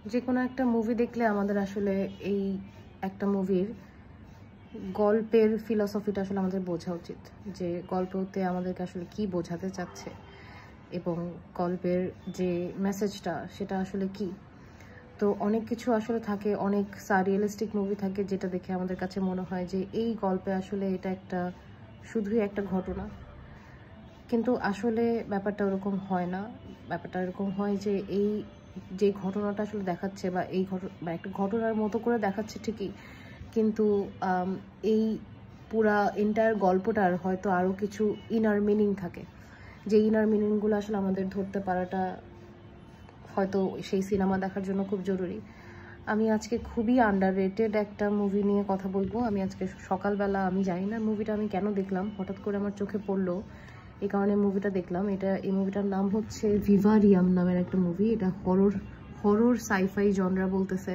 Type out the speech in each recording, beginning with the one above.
যে কোনো একটা মুভি দেখলে আমাদের আসলে এই একটা মুভির গল্পের ফিলসফিটা আসলে আমাদের বোঝা উচিত, যে গল্পতে আমাদেরকে আসলে কি বোঝাতে চাচ্ছে এবং গল্পের যে মেসেজটা সেটা আসলে কি। তো অনেক কিছু আসলে থাকে, অনেক সাররিয়ালিস্টিক মুভি থাকে যেটা দেখে আমাদের কাছে মনে হয় যে এই গল্পে আসলে এটা একটা শুধুই একটা ঘটনা, কিন্তু আসলে ব্যাপারটা ওরকম হয় না। ব্যাপারটা এরকম হয় যে এই যে ঘটনাটা আসলে দেখাচ্ছে বা এই বা একটা ঘটনার মতো করে দেখাচ্ছে ঠিকই, কিন্তু এই পুরা এন্টায়ার গল্পটার হয়তো আরও কিছু ইনার মিনিং থাকে, যে ইনার মিনিংগুলো আসলে আমাদের ধরতে পারাটা হয়তো সেই সিনেমা দেখার জন্য খুব জরুরি। আমি আজকে খুবই আন্ডাররেটেড একটা মুভি নিয়ে কথা বলবো। আমি আজকে সকালবেলা, আমি জানি না মুভিটা আমি কেন দেখলাম, হঠাৎ করে আমার চোখে পড়লো, এই কারণে মুভিটা দেখলাম। এই মুভিটার নাম হচ্ছে ভিভারিয়াম নামের একটা মুভি। এটা হরর সাইফাই জনরা বলতেছে,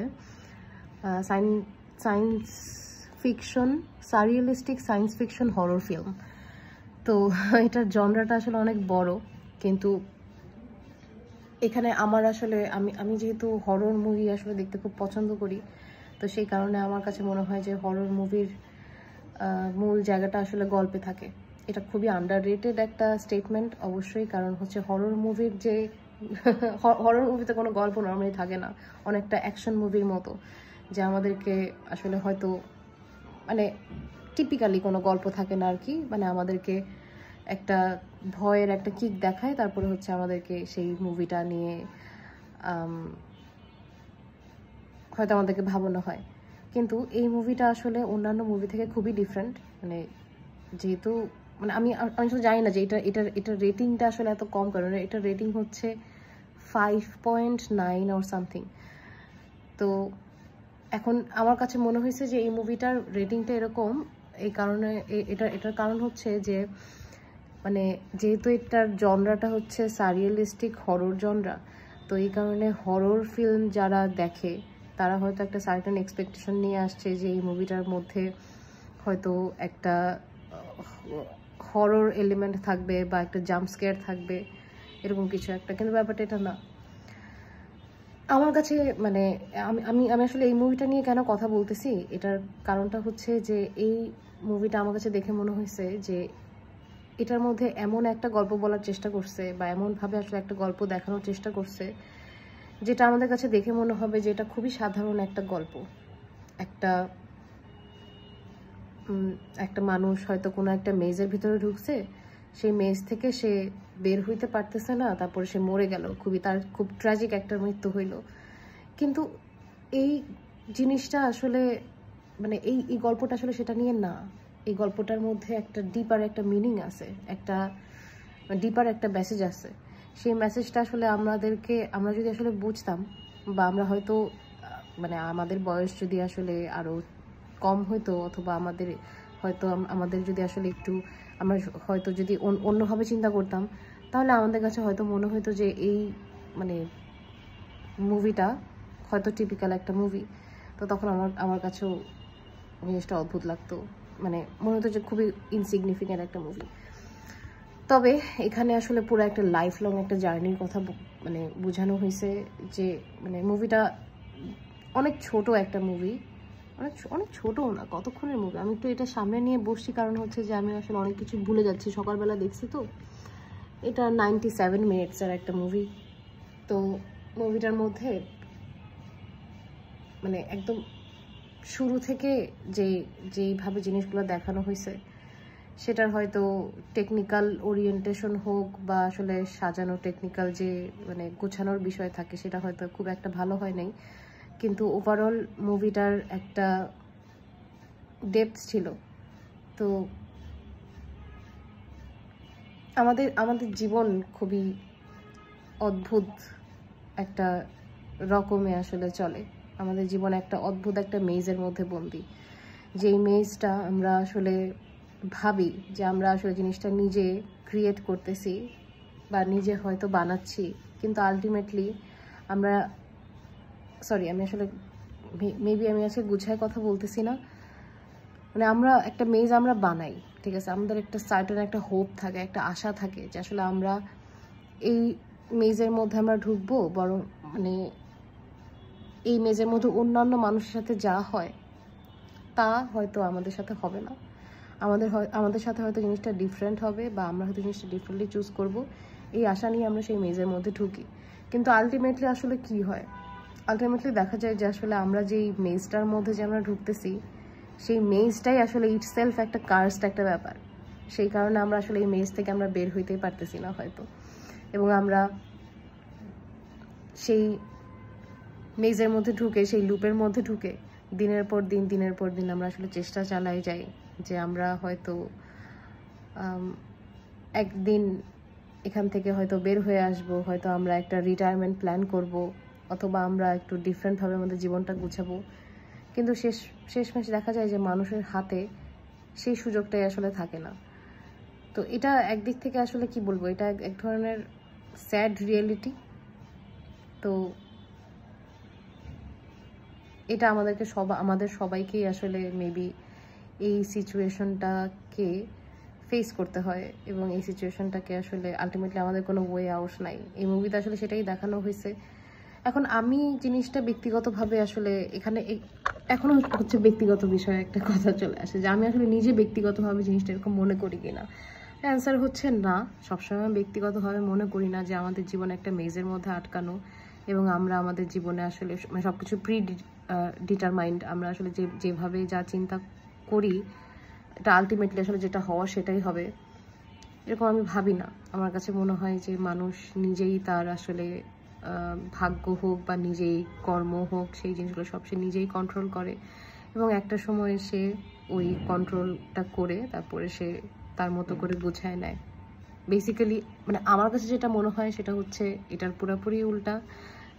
science fiction, surrealistic science fiction horror film. তো এটার জনরাটা আসলে অনেক বড়, কিন্তু এখানে আমার আসলে আমি যেহেতু হরর মুভি আসলে দেখতে খুব পছন্দ করি, তো সেই কারণে আমার কাছে মনে হয় যে হরর মুভির মূল জায়গাটা আসলে গল্পে থাকে। এটা খুবই আন্ডাররেটেড একটা স্টেটমেন্ট অবশ্যই, কারণ হচ্ছে হরর মুভির যে হরর মুভিতে কোনো গল্প নর্মালি থাকে না, অনেকটা অ্যাকশন মুভির মতো, যে আমাদেরকে আসলে হয়তো মানে টিপিক্যালি কোনো গল্প থাকে না আর কি, মানে আমাদেরকে একটা ভয়ের একটা কিক দেখায়, তারপরে হচ্ছে আমাদেরকে সেই মুভিটা নিয়ে হয়তো আমাদেরকে ভাবানো হয়। কিন্তু এই মুভিটা আসলে অন্যান্য মুভি থেকে খুবই ডিফারেন্ট। মানে যেহেতু মানে আমি আসলে জানি না যে এটার রেটিংটা আসলে এত কম, কারণ এটার রেটিং হচ্ছে 5.9 অর সামথিং। তো এখন আমার কাছে মনে হয়েছে যে এই মুভিটার রেটিংটা এরকম এই কারণে, এটার কারণ হচ্ছে যে মানে যেহেতু এটার জনরাটা হচ্ছে সাররিয়ালিস্টিক হরর জনরা, তো এই কারণে হরর ফিল্ম যারা দেখে তারা হয়তো একটা সার্টেন এক্সপেকটেশন নিয়ে আসছে যে এই মুভিটার মধ্যে হয়তো একটা হরর এলিমেন্ট থাকবে বা একটা জাম্প স্কেয়ার থাকবে, এরকম কিছু একটা। কিন্তু ব্যাপারটা এটা না আমার কাছে। মানে আমি আমি আমি আসলে এই মুভিটা নিয়ে কেন কথা বলতেছি, এটার কারণটা হচ্ছে যে এই মুভিটা আমার কাছে দেখে মনে হয়েছে যে এটার মধ্যে এমন একটা গল্প বলার চেষ্টা করছে বা এমনভাবে আসলে একটা গল্প দেখানোর চেষ্টা করছে যেটা আমাদের কাছে দেখে মনে হবে যে এটা খুবই সাধারণ একটা গল্প। একটা একটা মানুষ হয়তো কোনো একটা মেজের ভিতরে ঢুকছে, সেই মেজ থেকে সে বের হইতে পারতেছে না, তারপরে সে মরে গেল, তার খুব ট্র্যাজিক একটা মৃত্যু হইল। কিন্তু এই জিনিসটা আসলে মানে এই গল্পটা আসলে সেটা নিয়ে না। এই গল্পটার মধ্যে একটা ডিপার একটা মিনিং আছে, একটা ডিপার একটা মেসেজ আছে। সেই মেসেজটা আসলে আমরা যদি আসলে বুঝতাম, বা আমরা হয়তো মানে আমাদের বয়স যদি আসলে আরও কম হইতো, অথবা আমাদের যদি আসলে একটু আমরা হয়তো যদি অন্যভাবে চিন্তা করতাম, তাহলে আমাদের কাছে হয়তো মনে হতো যে এই মানে মুভিটা হয়তো টিপিক্যাল একটা মুভি। তো তখন আমার কাছেও জিনিসটা অদ্ভুত লাগতো, মানে মনে হতো যে খুবই ইনসিগনিফিক্যান্ট একটা মুভি। তবে এখানে আসলে পুরো একটা লাইফ লং একটা জার্নির কথা মানে বোঝানো হয়েছে, যে মানে মুভিটা অনেক ছোট একটা মুভি, অনেক ছোটও না, কতক্ষণের মুভি। আমি একটু এটা সামনে নিয়ে বসছি কারণ হচ্ছে যে আমি আসলে অনেক কিছু ভুলে যাচ্ছি, সকালবেলা দেখছি তো। এটা 97 মিনিটসের একটা মুভি। তো মুভিটার মধ্যে মানে একদম শুরু থেকে যেইভাবে জিনিসগুলো দেখানো হয়েছে, সেটার হয়তো টেকনিক্যাল ওরিয়েন্টেশন হোক বা আসলে সাজানো টেকনিক্যাল যে মানে গোছানোর বিষয় থাকে, সেটা হয়তো খুব একটা ভালো হয় নাই, কিন্তু ওভারঅল মুভিটার একটা ডেপথ ছিল। তো আমাদের জীবন খুবই অদ্ভুত একটা রকমে আসলে চলে। আমাদের জীবন একটা অদ্ভুত একটা মেজের মধ্যে বন্দি, যেই মেজটা আমরা আসলে ভাবি যে আমরা আসলে জিনিসটা নিজে ক্রিয়েট করতেছি বা নিজে হয়তো বানাচ্ছি, কিন্তু আলটিমেটলি আমরা আমি আসলে মেবি আমি আজকে গুছায় কথা বলতেছি না। মানে আমরা একটা মেজ আমরা বানাই, ঠিক আছে, আমাদের একটা সার্টেন একটা হোপ থাকে, একটা আশা থাকে যে আসলে আমরা এই মেজের মধ্যে আমরা ঢুকবো, বরং মানে এই মেজের মধ্যে অন্যান্য মানুষের সাথে যা হয় তা হয়তো আমাদের সাথে হবে না। আমাদের সাথে হয়তো জিনিসটা ডিফারেন্ট হবে, বা আমরা হয়তো জিনিসটা ডিফারেন্টলি চুজ করব, এই আশা নিয়ে আমরা সেই মেজের মধ্যে ঢুকি। কিন্তু আলটিমেটলি আসলে কি হয়, আলটিমেটলি দেখা যায় যে আসলে আমরা যেই মেজটার মধ্যে যে আমরা ঢুকতেছি, সেই মেজটাই আসলে ইটসেলফ একটা কার্সড একটা ব্যাপার। সেই কারণে আমরা আসলে এই মেজ থেকে আমরা বের হইতেই পারতেছি না হয়তো, এবং আমরা সেই মেজের মধ্যে ঢুকে, সেই লুপের মধ্যে ঢুকে দিনের পর দিন আমরা আসলে চেষ্টা চালাই যাই যে আমরা হয়তো একদিন এখান থেকে হয়তো বের হয়ে আসব, হয়তো আমরা একটা রিটায়ারমেন্ট প্ল্যান করব, অথবা আমরা একটু ডিফারেন্টভাবে আমাদের জীবনটা গুছাবো। কিন্তু শেষমেশ দেখা যায় যে মানুষের হাতে সেই সুযোগটাই আসলে থাকে না। তো এটা একদিক থেকে আসলে কি বলবো, এটা এক ধরনের স্যাড রিয়েলিটি। তো এটা আমাদের সবাইকেই আসলে মেবি এই সিচুয়েশনটাকে ফেস করতে হয়, এবং এই সিচুয়েশনটাকে আসলে আলটিমেটলি আমাদের কোনো ওয়ে আউট নাই। এই মুভিতে আসলে সেটাই দেখানো হয়েছে। এখন আমি জিনিসটা ব্যক্তিগতভাবে আসলে এখানে এখনো হচ্ছে ব্যক্তিগত বিষয়ে একটা কথা চলে আসে যে আমি আসলে নিজে ব্যক্তিগতভাবে জিনিসটা এরকম মনে করি কিনা। অ্যান্সার হচ্ছে না, সবসময় ব্যক্তিগতভাবে মনে করি না যে আমাদের জীবনে একটা মেজের মধ্যে আটকানো, এবং আমরা আমাদের জীবনে আসলে মানে সবকিছু ডিটারমাইন্ড, আমরা আসলে যেভাবে যা চিন্তা করি এটা আলটিমেটলি আসলে যেটা হওয়া সেটাই হবে, এরকম আমি ভাবি না। আমার কাছে মনে হয় যে মানুষ নিজেই তার আসলে ভাগ্য হোক বা নিজেই কর্ম হোক, সেই জিনিসগুলো সব সে নিজেই কন্ট্রোল করে, এবং একটা সময় সে ওই কন্ট্রোলটা করে তারপরে সে তার মতো করে গুছায় নেয়। বেসিক্যালি মানে আমার কাছে যেটা মনে হয় সেটা হচ্ছে এটার পুরোপুরি উল্টা,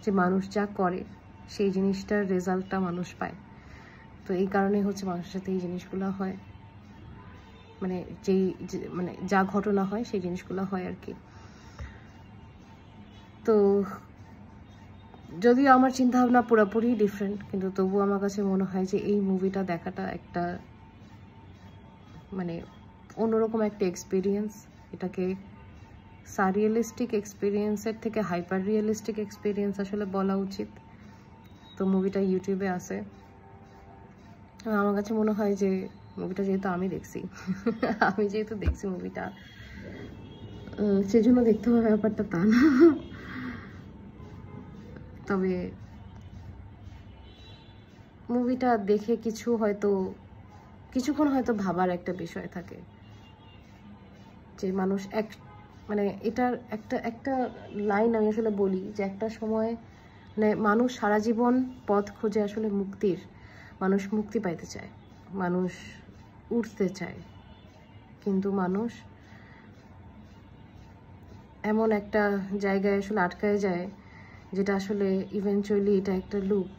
যে মানুষ যা করে সেই জিনিসটার রেজাল্টটা মানুষ পায়। তো এই কারণে হচ্ছে মানুষের সাথে এই জিনিসগুলো হয়, মানে মানে যা ঘটনা হয় সেই জিনিসগুলো হয় আর কি। তো যদিও আমার চিন্তাভাবনা পুরোপুরি ডিফারেন্ট, কিন্তু তবুও আমার কাছে মনে হয় যে এই মুভিটা দেখাটা একটা মানে অন্যরকম একটা এক্সপিরিয়েন্স। এটাকে সাররিয়ালিস্টিক এক্সপিরিয়েন্সের থেকে হাইপার রিয়েলিস্টিক এক্সপিরিয়েন্স আসলে বলা উচিত। তো মুভিটা ইউটিউবে আছে। আমার কাছে মনে হয় যে মুভিটা যেহেতু আমি দেখছি মুভিটা, সেজন্য দেখতে হবে ব্যাপারটা তা না। তবে মুভিটা দেখে কিছুক্ষণ হয়তো ভাবার একটা বিষয় থাকে, যে মানুষ মানে এটার একটা লাইন আমি আসলে বলি যে একটা সময় মানে মানুষ সারা জীবন পথ খোঁজে আসলে মুক্তির, মানুষ মুক্তি পাইতে চায়, মানুষ উঠতে চায়, কিন্তু মানুষ এমন একটা জায়গায় আসলে আটকায় যায় যেটা আসলে ইভেনচুয়ালি এটা একটা লুপ।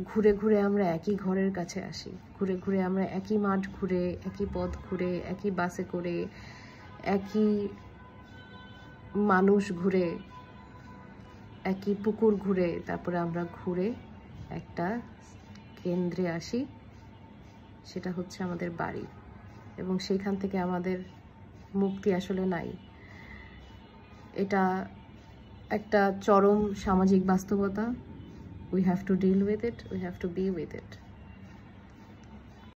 ঘুরে ঘুরে আমরা একই ঘরের কাছে আসি, ঘুরে ঘুরে আমরা একই মাঠ ঘুরে, একই পথ ঘুরে, একই বাসে করে, একই মানুষ ঘুরে, একই পুকুর ঘুরে, তারপরে আমরা ঘুরে একটা কেন্দ্রে আসি, সেটা হচ্ছে আমাদের বাড়ি, এবং সেইখান থেকে আমাদের মুক্তি আসলে নাই। এটা একটা চরম সামাজিক বাস্তবতা। We have to deal with it, we have to be with it.